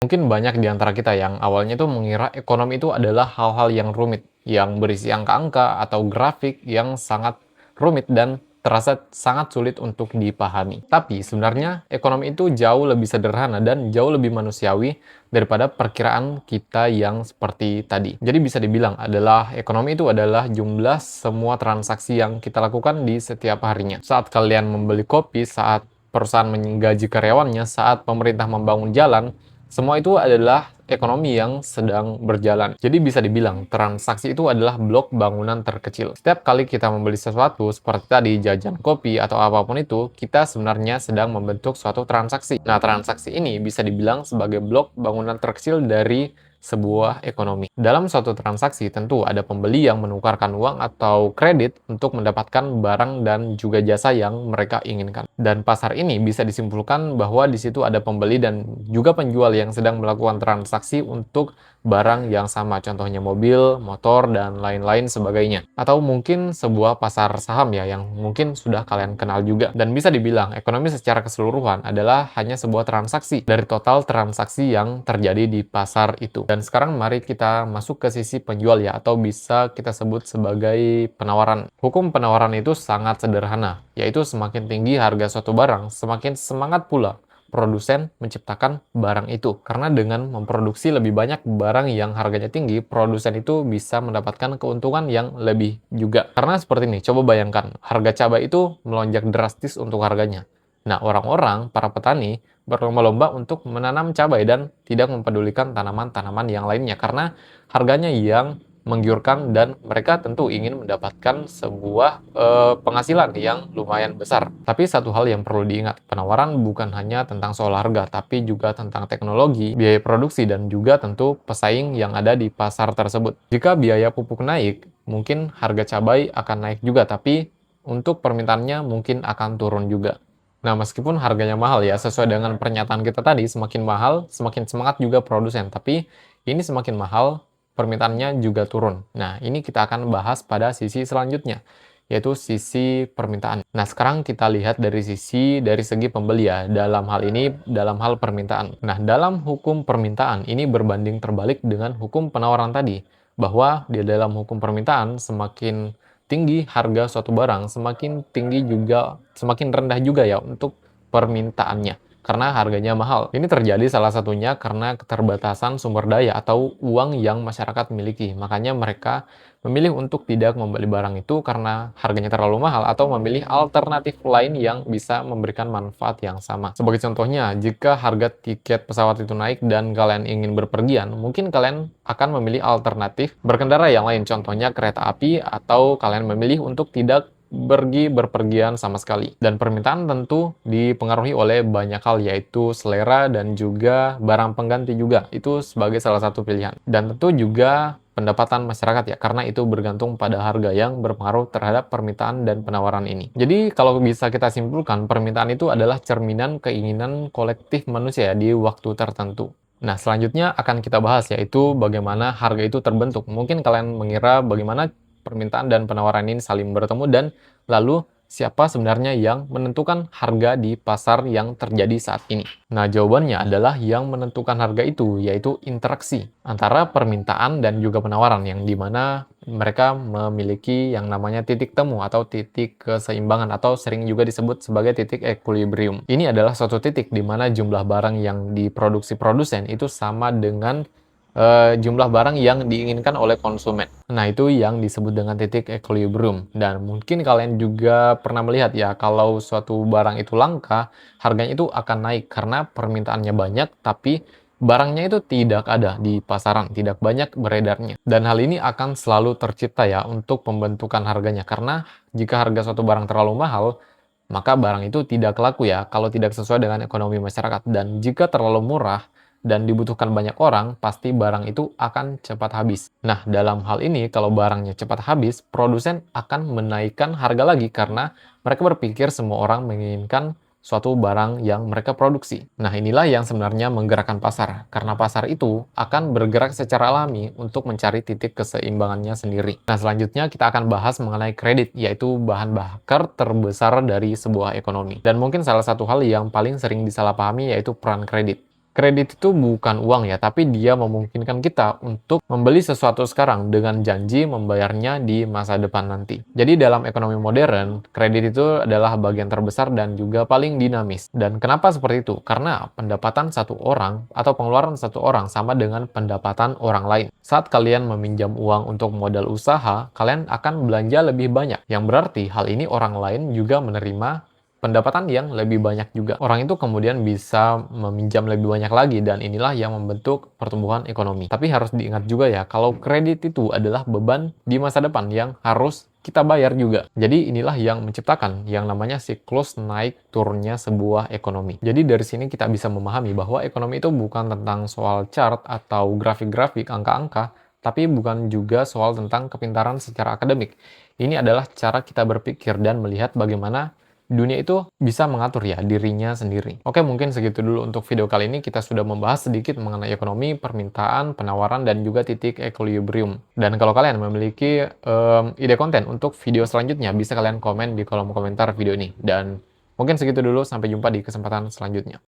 Mungkin banyak di antara kita yang awalnya tuh mengira ekonomi itu adalah hal-hal yang rumit, yang berisi angka-angka atau grafik yang sangat rumit dan terasa sangat sulit untuk dipahami. Tapi sebenarnya ekonomi itu jauh lebih sederhana dan jauh lebih manusiawi daripada perkiraan kita yang seperti tadi. Jadi bisa dibilang adalah ekonomi itu adalah jumlah semua transaksi yang kita lakukan di setiap harinya. Saat kalian membeli kopi, saat perusahaan menggaji karyawannya, saat pemerintah membangun jalan, semua itu adalah ekonomi yang sedang berjalan. Jadi bisa dibilang, transaksi itu adalah blok bangunan terkecil. Setiap kali kita membeli sesuatu, seperti tadi jajan kopi atau apapun itu, kita sebenarnya sedang membentuk suatu transaksi. Nah, transaksi ini bisa dibilang sebagai blok bangunan terkecil dari sebuah ekonomi. Dalam suatu transaksi, tentu ada pembeli yang menukarkan uang atau kredit untuk mendapatkan barang dan juga jasa yang mereka inginkan. Dan pasar ini bisa disimpulkan bahwa di situ ada pembeli dan juga penjual yang sedang melakukan transaksi untuk barang yang sama, contohnya mobil, motor, dan lain-lain sebagainya. Atau mungkin sebuah pasar saham ya, yang mungkin sudah kalian kenal juga. Dan bisa dibilang, ekonomi secara keseluruhan adalah hanya sebuah transaksi dari total transaksi yang terjadi di pasar itu. Dan sekarang mari kita masuk ke sisi penjual ya, atau bisa kita sebut sebagai penawaran. Hukum penawaran itu sangat sederhana, yaitu semakin tinggi harga suatu barang, semakin semangat pula produsen menciptakan barang itu. Karena dengan memproduksi lebih banyak barang yang harganya tinggi, produsen itu bisa mendapatkan keuntungan yang lebih juga. Karena seperti ini, coba bayangkan, harga cabai itu melonjak drastis untuk harganya. Nah, orang-orang, para petani, berlomba-lomba untuk menanam cabai dan tidak mempedulikan tanaman-tanaman yang lainnya karena harganya yang menggiurkan dan mereka tentu ingin mendapatkan sebuah penghasilan yang lumayan besar. Tapi satu hal yang perlu diingat, penawaran bukan hanya tentang soal harga, tapi juga tentang teknologi, biaya produksi, dan juga tentu pesaing yang ada di pasar tersebut. Jika biaya pupuk naik, mungkin harga cabai akan naik juga, tapi untuk permintaannya mungkin akan turun juga. Nah, meskipun harganya mahal ya, sesuai dengan pernyataan kita tadi, semakin mahal, semakin semangat juga produsen. Tapi ini semakin mahal, permintaannya juga turun. Nah, ini kita akan bahas pada sisi selanjutnya, yaitu sisi permintaan. Nah, sekarang kita lihat dari segi pembeli ya, dalam hal ini, dalam hal permintaan. Nah, dalam hukum permintaan, ini berbanding terbalik dengan hukum penawaran tadi, bahwa di dalam hukum permintaan, semakin tinggi harga suatu barang, semakin tinggi juga, semakin rendah juga ya untuk permintaannya. Karena harganya mahal. Ini terjadi salah satunya karena keterbatasan sumber daya atau uang yang masyarakat miliki. Makanya mereka memilih untuk tidak membeli barang itu karena harganya terlalu mahal atau memilih alternatif lain yang bisa memberikan manfaat yang sama. Sebagai contohnya, jika harga tiket pesawat itu naik dan kalian ingin berpergian, mungkin kalian akan memilih alternatif berkendara yang lain, contohnya kereta api, atau kalian memilih untuk tidak pergi berpergian sama sekali. Dan permintaan tentu dipengaruhi oleh banyak hal, yaitu selera dan juga barang pengganti juga. Itu sebagai salah satu pilihan. Dan tentu juga pendapatan masyarakat ya, karena itu bergantung pada harga yang berpengaruh terhadap permintaan dan penawaran ini. Jadi kalau bisa kita simpulkan, permintaan itu adalah cerminan keinginan kolektif manusia di waktu tertentu. Nah, selanjutnya akan kita bahas yaitu bagaimana harga itu terbentuk. Mungkin kalian mengira bagaimana permintaan dan penawaran ini saling bertemu dan lalu siapa sebenarnya yang menentukan harga di pasar yang terjadi saat ini? Nah, jawabannya adalah yang menentukan harga itu yaitu interaksi antara permintaan dan juga penawaran yang dimana mereka memiliki yang namanya titik temu atau titik keseimbangan atau sering juga disebut sebagai titik equilibrium. Ini adalah suatu titik di mana jumlah barang yang diproduksi produsen itu sama dengan jumlah barang yang diinginkan oleh konsumen. Nah, itu yang disebut dengan titik equilibrium. Dan mungkin kalian juga pernah melihat ya, kalau suatu barang itu langka, harganya itu akan naik karena permintaannya banyak, tapi barangnya itu tidak ada di pasaran, tidak banyak beredarnya. Dan hal ini akan selalu tercipta ya untuk pembentukan harganya, karena jika harga suatu barang terlalu mahal, maka barang itu tidak laku ya kalau tidak sesuai dengan ekonomi masyarakat. Dan jika terlalu murah dan dibutuhkan banyak orang, pasti barang itu akan cepat habis. Nah, dalam hal ini, kalau barangnya cepat habis, produsen akan menaikkan harga lagi karena mereka berpikir semua orang menginginkan suatu barang yang mereka produksi. Nah, inilah yang sebenarnya menggerakkan pasar, karena pasar itu akan bergerak secara alami untuk mencari titik keseimbangannya sendiri. Nah, selanjutnya kita akan bahas mengenai kredit, yaitu bahan bakar terbesar dari sebuah ekonomi. Dan mungkin salah satu hal yang paling sering disalahpahami yaitu peran kredit. Kredit itu bukan uang ya, tapi dia memungkinkan kita untuk membeli sesuatu sekarang dengan janji membayarnya di masa depan nanti. Jadi dalam ekonomi modern, kredit itu adalah bagian terbesar dan juga paling dinamis. Dan kenapa seperti itu? Karena pendapatan satu orang atau pengeluaran satu orang sama dengan pendapatan orang lain. Saat kalian meminjam uang untuk modal usaha, kalian akan belanja lebih banyak. Yang berarti hal ini orang lain juga menerima pendapatan yang lebih banyak juga. Orang itu kemudian bisa meminjam lebih banyak lagi dan inilah yang membentuk pertumbuhan ekonomi. Tapi harus diingat juga ya, kalau kredit itu adalah beban di masa depan yang harus kita bayar juga. Jadi inilah yang menciptakan yang namanya siklus naik turunnya sebuah ekonomi. Jadi dari sini kita bisa memahami bahwa ekonomi itu bukan tentang soal chart atau grafik-grafik, angka-angka, tapi bukan juga soal tentang kepintaran secara akademik. Ini adalah cara kita berpikir dan melihat bagaimana dunia itu bisa mengatur ya dirinya sendiri. Oke, mungkin segitu dulu untuk video kali ini. Kita sudah membahas sedikit mengenai ekonomi, permintaan, penawaran, dan juga titik equilibrium. Dan kalau kalian memiliki ide konten untuk video selanjutnya, bisa kalian komen di kolom komentar video ini. Dan mungkin segitu dulu, sampai jumpa di kesempatan selanjutnya.